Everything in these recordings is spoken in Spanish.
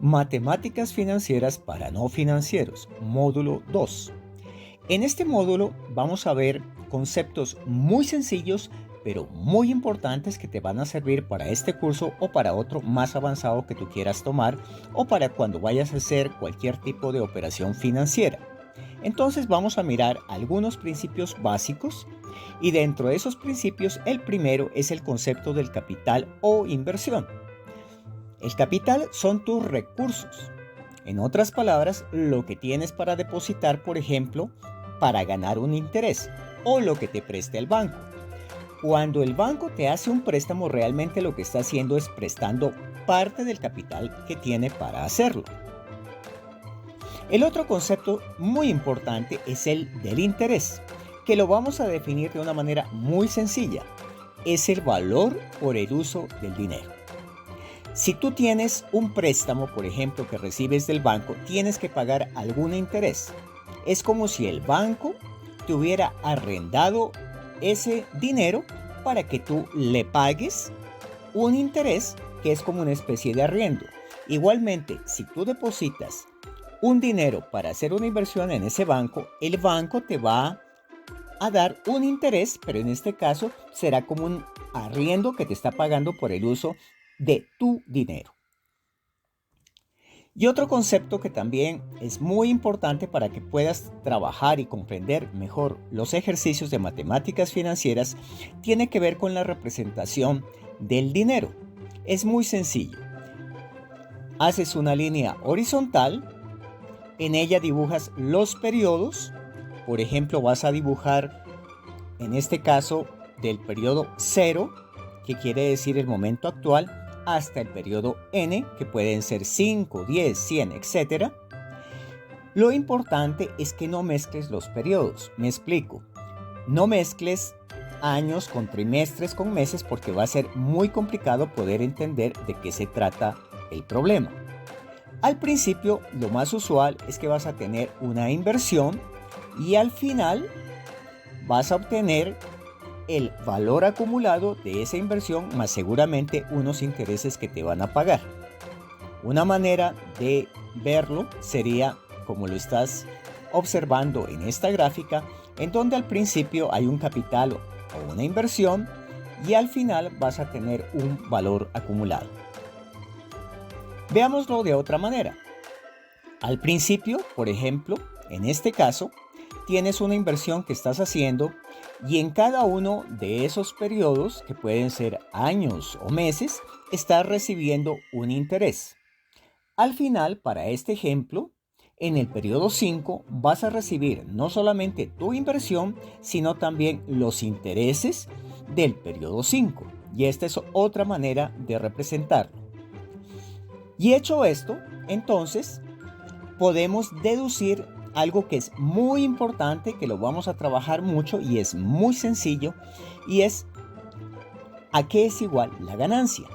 Matemáticas financieras para no financieros, módulo 2. En este módulo vamos a ver conceptos muy sencillos, pero muy importantes que te van a servir para este curso o para otro más avanzado que tú quieras tomar o para cuando vayas a hacer cualquier tipo de operación financiera. Entonces vamos a mirar algunos principios básicos y dentro de esos principios el primero es el concepto del capital o inversión. El capital son tus recursos. En otras palabras, lo que tienes para depositar, por ejemplo, para ganar un interés o lo que te preste el banco. Cuando el banco te hace un préstamo, realmente lo que está haciendo es prestando parte del capital que tiene para hacerlo. El otro concepto muy importante es el del interés, que lo vamos a definir de una manera muy sencilla. Es el valor por el uso del dinero. Si tú tienes un préstamo, por ejemplo, que recibes del banco, tienes que pagar algún interés. Es como si el banco te hubiera arrendado ese dinero para que tú le pagues un interés que es como una especie de arriendo. Igualmente, si tú depositas un dinero para hacer una inversión en ese banco, el banco te va a dar un interés, pero en este caso será como un arriendo que te está pagando por el uso de tu dinero. Y otro concepto que también es muy importante para que puedas trabajar y comprender mejor los ejercicios de matemáticas financieras tiene que ver con la representación del dinero. Es muy sencillo. Haces una línea horizontal, en ella dibujas los periodos. Por ejemplo, vas a dibujar, en este caso, del periodo 0, que quiere decir el momento actual, hasta el periodo n, que pueden ser 5, 10, 100, etc. Lo importante es que no mezcles los periodos. Me explico. No mezcles años con trimestres con meses porque va a ser muy complicado poder entender de qué se trata el problema. Al principio, lo más usual es que vas a tener una inversión y al final vas a obtener el valor acumulado de esa inversión más seguramente unos intereses que te van a pagar. Una manera de verlo sería como lo estás observando en esta gráfica, en donde al principio hay un capital o una inversión y al final vas a tener un valor acumulado. Veámoslo de otra manera. Al principio, por ejemplo, en este caso, tienes una inversión que estás haciendo y en cada uno de esos periodos, que pueden ser años o meses, estás recibiendo un interés. Al final, para este ejemplo, en el periodo 5 vas a recibir no solamente tu inversión, sino también los intereses del periodo 5. Y esta es otra manera de representarlo. Y hecho esto, entonces, podemos deducir algo que es muy importante, que lo vamos a trabajar mucho y es muy sencillo, y es ¿a qué es igual la ganancia?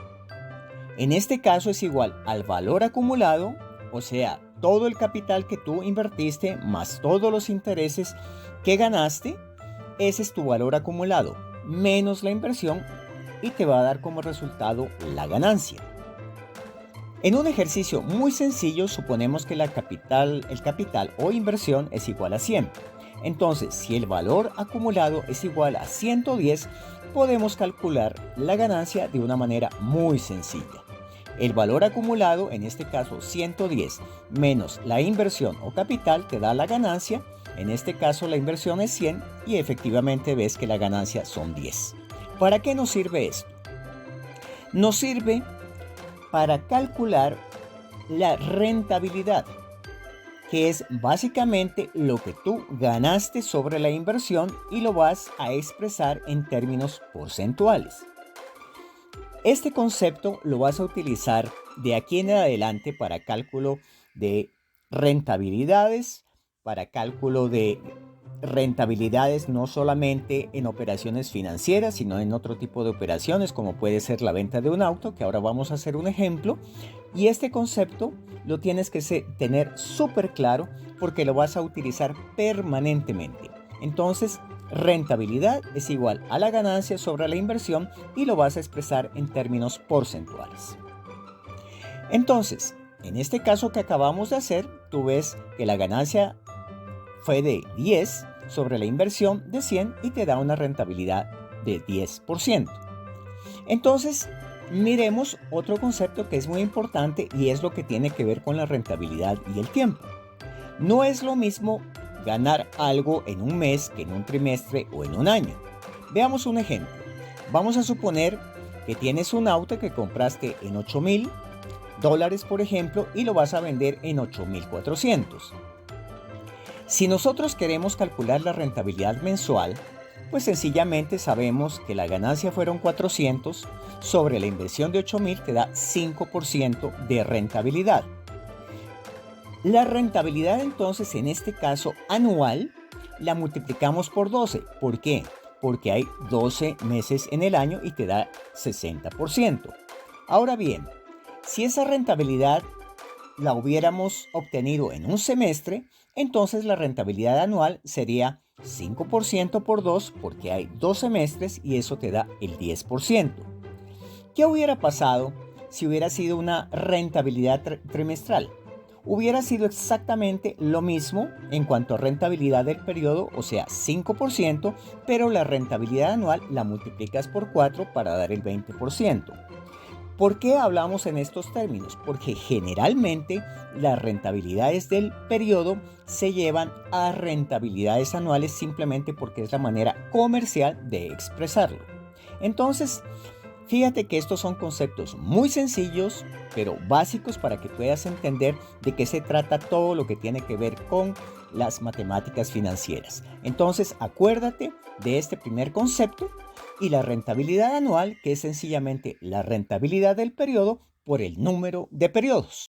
En este caso es igual al valor acumulado, o sea, todo el capital que tú invertiste más todos los intereses que ganaste, ese es tu valor acumulado, menos la inversión y te va a dar como resultado la ganancia. En un ejercicio muy sencillo, suponemos que el capital o inversión es igual a 100. Entonces, si el valor acumulado es igual a 110, podemos calcular la ganancia de una manera muy sencilla. El valor acumulado, en este caso 110, menos la inversión o capital, te da la ganancia. En este caso la inversión es 100 y efectivamente ves que la ganancia son 10. ¿Para qué nos sirve esto? Nos sirve para calcular la rentabilidad, que es básicamente lo que tú ganaste sobre la inversión y lo vas a expresar en términos porcentuales. Este concepto lo vas a utilizar de aquí en adelante para cálculo de rentabilidades, para cálculo de rentabilidades no solamente en operaciones financieras, sino en otro tipo de operaciones como puede ser la venta de un auto, que ahora vamos a hacer un ejemplo. Y este concepto lo tienes que tener súper claro porque lo vas a utilizar permanentemente. Entonces, rentabilidad es igual a la ganancia sobre la inversión y lo vas a expresar en términos porcentuales. Entonces, En este caso que acabamos de hacer, tú ves que la ganancia fue de 10 sobre la inversión de 100 y te da una rentabilidad de 10%. Entonces, miremos otro concepto que es muy importante y es lo que tiene que ver con la rentabilidad y el tiempo. No es lo mismo ganar algo en un mes que en un trimestre o en un año. Veamos un ejemplo. Vamos a suponer que tienes un auto que compraste en $8,000, por ejemplo, y lo vas a vender en 8,400. Si nosotros queremos calcular la rentabilidad mensual, pues sencillamente sabemos que la ganancia fueron 400 sobre la inversión de 8,000 te da 5% de rentabilidad. La rentabilidad entonces en este caso anual la multiplicamos por 12. ¿Por qué? Porque hay 12 meses en el año y te da 60%. Ahora bien, si esa rentabilidad la hubiéramos obtenido en un semestre, entonces la rentabilidad anual sería 5% por 2 porque hay 2 semestres y eso te da el 10%. ¿Qué hubiera pasado si hubiera sido una rentabilidad trimestral? Hubiera sido exactamente lo mismo en cuanto a rentabilidad del periodo, o sea, 5%, pero la rentabilidad anual la multiplicas por 4 para dar el 20%. ¿Por qué hablamos en estos términos? Porque generalmente las rentabilidades del periodo se llevan a rentabilidades anuales simplemente porque es la manera comercial de expresarlo. Entonces, fíjate que estos son conceptos muy sencillos, pero básicos para que puedas entender de qué se trata todo lo que tiene que ver con las matemáticas financieras. Entonces, acuérdate de este primer concepto y la rentabilidad anual, que es sencillamente la rentabilidad del periodo por el número de periodos.